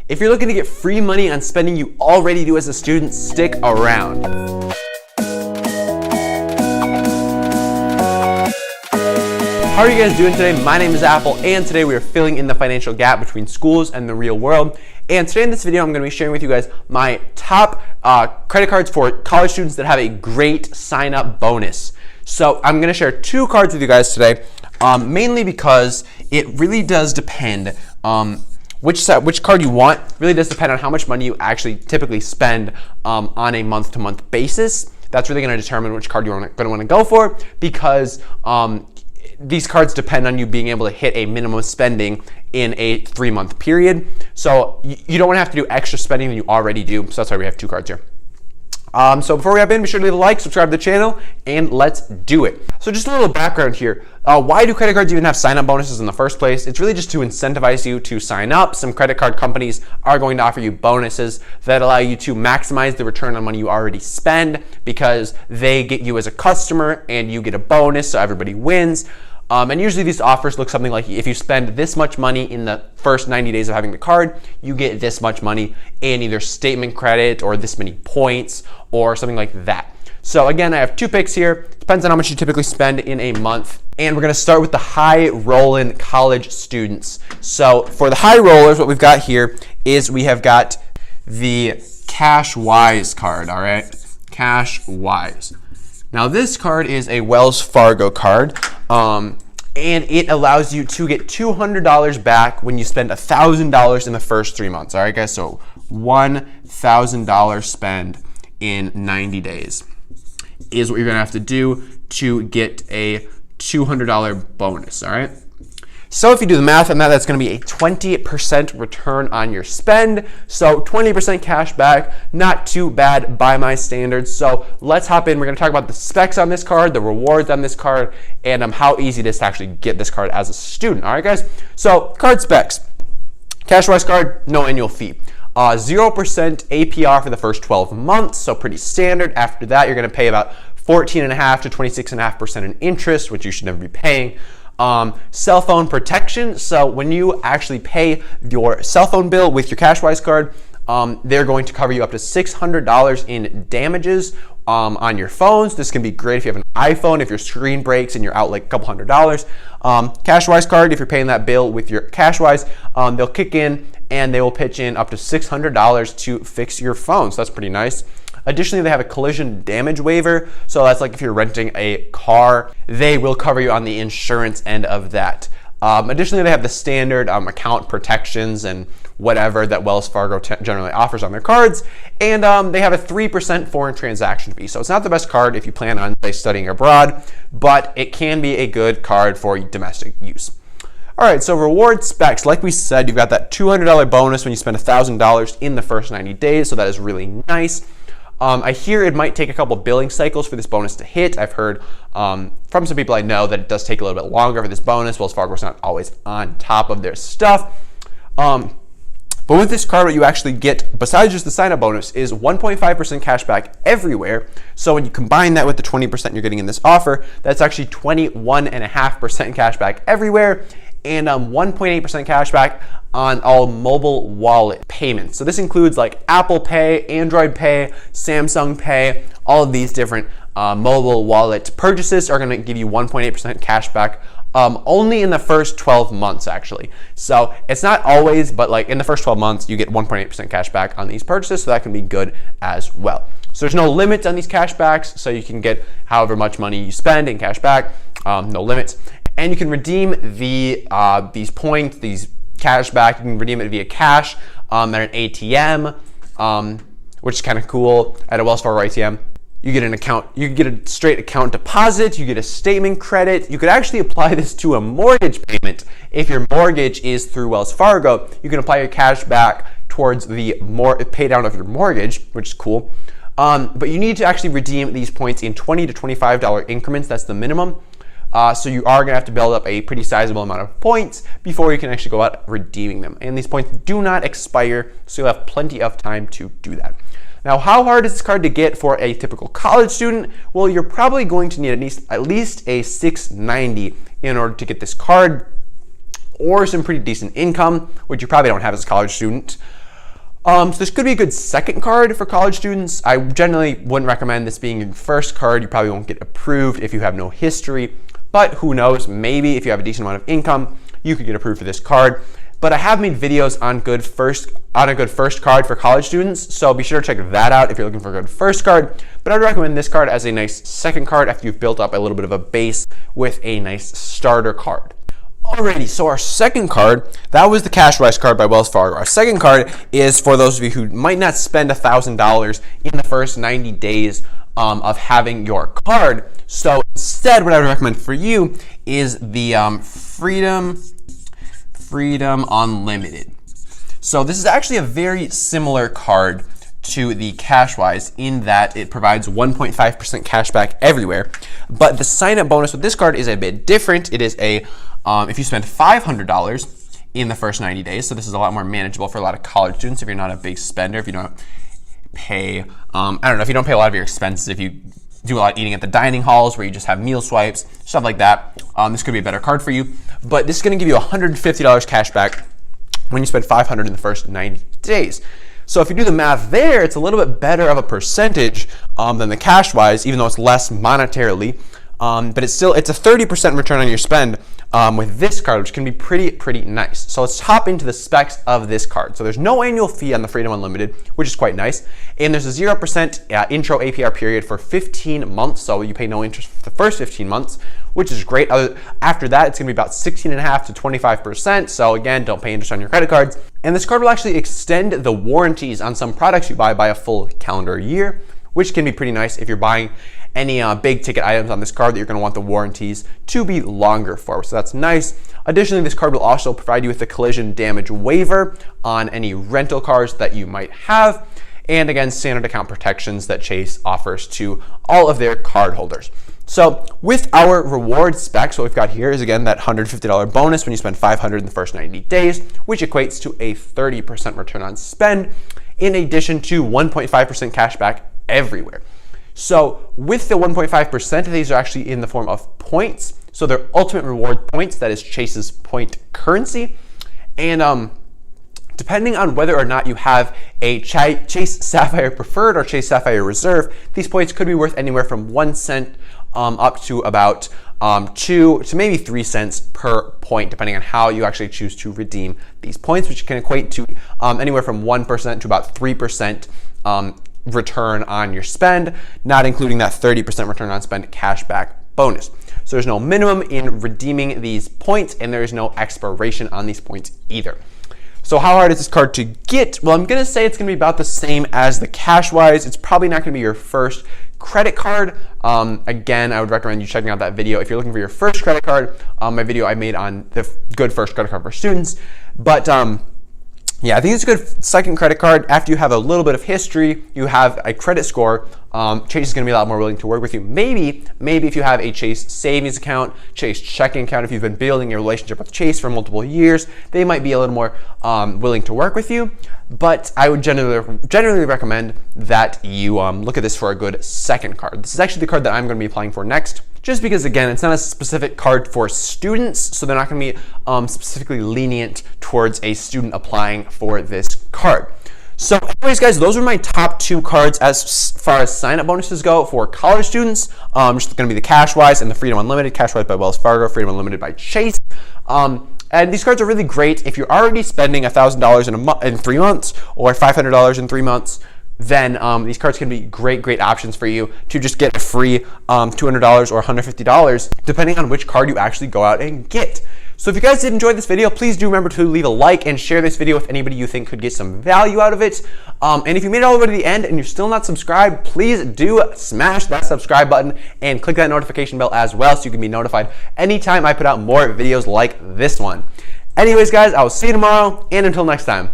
If you're looking to get free money on spending you already do as a student, stick around. How are you guys doing today? My name is Apple, and today we are filling in the financial gap between schools and the real world. And today in this video, I'm going to be sharing with you guys my top credit cards for college students that have a great sign-up bonus. So I'm going to share two cards with you guys today, mainly because it really does depend which card you want. Really does depend on how much money you actually typically spend on a month-to-month basis. That's really going to determine which card you're going to want to go for, because these cards depend on you being able to hit a minimum spending in a 3-month period. So you don't want to have to do extra spending than you already do. So that's why we have two cards here. So before we hop in, be sure to leave a like, subscribe to the channel, and let's do it. So just a little background here. Why do credit cards even have sign-up bonuses in the first place? It's really just to incentivize you to sign up. Some credit card companies are going to offer you bonuses that allow you to maximize the return on money you already spend, because they get you as a customer and you get a bonus, so everybody wins. And usually these offers look something like, if you spend this much money in the first 90 days of having the card, you get this much money in either statement credit or this many points or something like that. So again, I have two picks here. Depends on how much you typically spend in a month. And we're gonna start with the high rolling college students. So for the high rollers, what we've got here is we have got the Cash Wise card, all right? Cash Wise. Now this card is a Wells Fargo card, and it allows you to get $200 back when you spend $1,000 in the first 3 months. All right, guys, so $1,000 spend in 90 days is what you're gonna have to do to get a $200 bonus, all right? So if you do the math on that, that's going to be a 20% return on your spend. So 20% cash back, not too bad by my standards. So let's hop in. We're going to talk about the specs on this card, the rewards on this card, and how easy it is to actually get this card as a student. All right, guys. So card specs. Cash Wise card, no annual fee. 0% APR for the first 12 months, so pretty standard. After that, you're going to pay about 14.5% to 26.5% in interest, which you should never be paying. Cell phone protection. So when you actually pay your cell phone bill with your Cash Wise card, they're going to cover you up to $600 in damages on your phones. This can be great if you have an iPhone, if your screen breaks and you're out like a couple $100. Cash Wise card, if you're paying that bill with your Cash Wise, they'll kick in and they will pitch in up to $600 to fix your phone. So that's pretty nice. Additionally, they have a collision damage waiver. So that's like if you're renting a car, they will cover you on the insurance end of that. Additionally, they have the standard account protections and whatever that Wells Fargo generally offers on their cards. And they have a 3% foreign transaction fee. So it's not the best card if you plan on, say, studying abroad, but it can be a good card for domestic use. All right, so reward specs. Like we said, you've got that $200 bonus when you spend $1,000 in the first 90 days. So that is really nice. I hear it might take a couple billing cycles for this bonus to hit. I've heard from some people I know that it does take a little bit longer for this bonus. Wells Fargo's not always on top of their stuff. But with this card, what you actually get, besides just the sign-up bonus, is 1.5% cash back everywhere. So when you combine that with the 20% you're getting in this offer, that's actually 21.5% cash back everywhere, and 1.8% cash back on all mobile wallet payments. So this includes like Apple Pay, Android Pay, Samsung Pay. All of these different mobile wallet purchases are going to give you 1.8% cash back only in the first 12 months, actually. So it's not always, but like in the first 12 months, you get 1.8% cash back on these purchases. So that can be good as well. So there's no limits on these cash backs. So you can get however much money you spend in cash back, no limits. And you can redeem these points, these cash back. You can redeem it via cash at an ATM, which is kind of cool. At a Wells Fargo ATM, you get an account. You get a straight account deposit. You get a statement credit. You could actually apply this to a mortgage payment. If your mortgage is through Wells Fargo, you can apply your cash back towards the pay down of your mortgage, which is cool. But you need to actually redeem these points in $20 to $25 increments. That's the minimum. So you are going to have to build up a pretty sizable amount of points before you can actually go out redeeming them. And these points do not expire, so you'll have plenty of time to do that. Now, how hard is this card to get for a typical college student? Well, you're probably going to need at least a 690 in order to get this card, or some pretty decent income, which you probably don't have as a college student. So this could be a good second card for college students. I generally wouldn't recommend this being your first card. You probably won't get approved if you have no history, but who knows, maybe if you have a decent amount of income, you could get approved for this card. But I have made videos on a good first card for college students, so be sure to check that out if you're looking for a good first card. But I would recommend this card as a nice second card after you've built up a little bit of a base with a nice starter card. Alrighty, so our second card, that was the Cash Wise card by Wells Fargo. Our second card is for those of you who might not spend $1,000 in the first 90 days of having your card. So instead, what I would recommend for you is the Freedom Unlimited. So this is actually a very similar card to the Cash Wise in that it provides 1.5% cash back everywhere. But the sign-up bonus with this card is a bit different. It is if you spend $500 in the first 90 days, so this is a lot more manageable for a lot of college students if you're not a big spender, if you don't pay, if you don't pay a lot of your expenses, if you do a lot of eating at the dining halls where you just have meal swipes, stuff like that, this could be a better card for you. But this is going to give you $150 cash back when you spend $500 in the first 90 days. So if you do the math there, it's a little bit better of a percentage than the Cash Wise, even though it's less monetarily. But it's a 30% return on your spend with this card, which can be pretty nice. So let's hop into the specs of this card. So there's no annual fee on the Freedom Unlimited, which is quite nice. And there's a 0% intro APR period for 15 months. So you pay no interest for the first 15 months, which is great. After that, it's gonna be about 16.5% to 25%. So again, don't pay interest on your credit cards. And this card will actually extend the warranties on some products you buy by a full calendar year, which can be pretty nice if you're buying any big ticket items on this card that you're going to want the warranties to be longer for. So that's nice. Additionally, this card will also provide you with a collision damage waiver on any rental cars that you might have. And again, standard account protections that Chase offers to all of their card holders. So with our reward specs, what we've got here is again that $150 bonus when you spend $500 in the first 90 days, which equates to a 30% return on spend, in addition to 1.5% cash back everywhere. So with the 1.5%, these are actually in the form of points. So they're ultimate reward points, that is Chase's point currency. And depending on whether or not you have a Chase Sapphire Preferred or Chase Sapphire Reserve, these points could be worth anywhere from 1 cent up to about 2 to maybe 3 cents per point, depending on how you actually choose to redeem these points, which can equate to anywhere from 1% to about 3% return on your spend, not including that 30% return on spend cashback bonus. So there's no minimum in redeeming these points, and there is no expiration on these points either. So how hard is this card to get? Well, I'm gonna say it's gonna be about the same as the Cash Wise. It's probably not gonna be your first credit card. Again, I would recommend you checking out that video if you're looking for your first credit card, my video I made on the good first credit card for students. But yeah, I think it's a good second credit card. After you have a little bit of history, you have a credit score, Chase is going to be a lot more willing to work with you. Maybe if you have a Chase savings account, Chase checking account, if you've been building a relationship with Chase for multiple years, they might be a little more willing to work with you. But I would generally recommend that you look at this for a good second card. This is actually the card that I'm going to be applying for next, just because, again, it's not a specific card for students, so they're not going to be specifically lenient towards a student applying for this card. So anyways, guys, those are my top 2 cards as far as sign-up bonuses go for college students. Just going to be the Cash Wise and the Freedom Unlimited. Cash Wise by Wells Fargo, Freedom Unlimited by Chase. And these cards are really great if you're already spending $1,000 in 3 months or $500 in 3 months. Then these cards can be great options for you to just get a free $200 or $150, depending on which card you actually go out and get. So if you guys did enjoy this video, please do remember to leave a like and share this video with anybody you think could get some value out of it. And if you made it all the way to the end and you're still not subscribed, please do smash that subscribe button and click that notification bell as well so you can be notified anytime I put out more videos like this one. Anyways, guys, I will see you tomorrow, and until next time.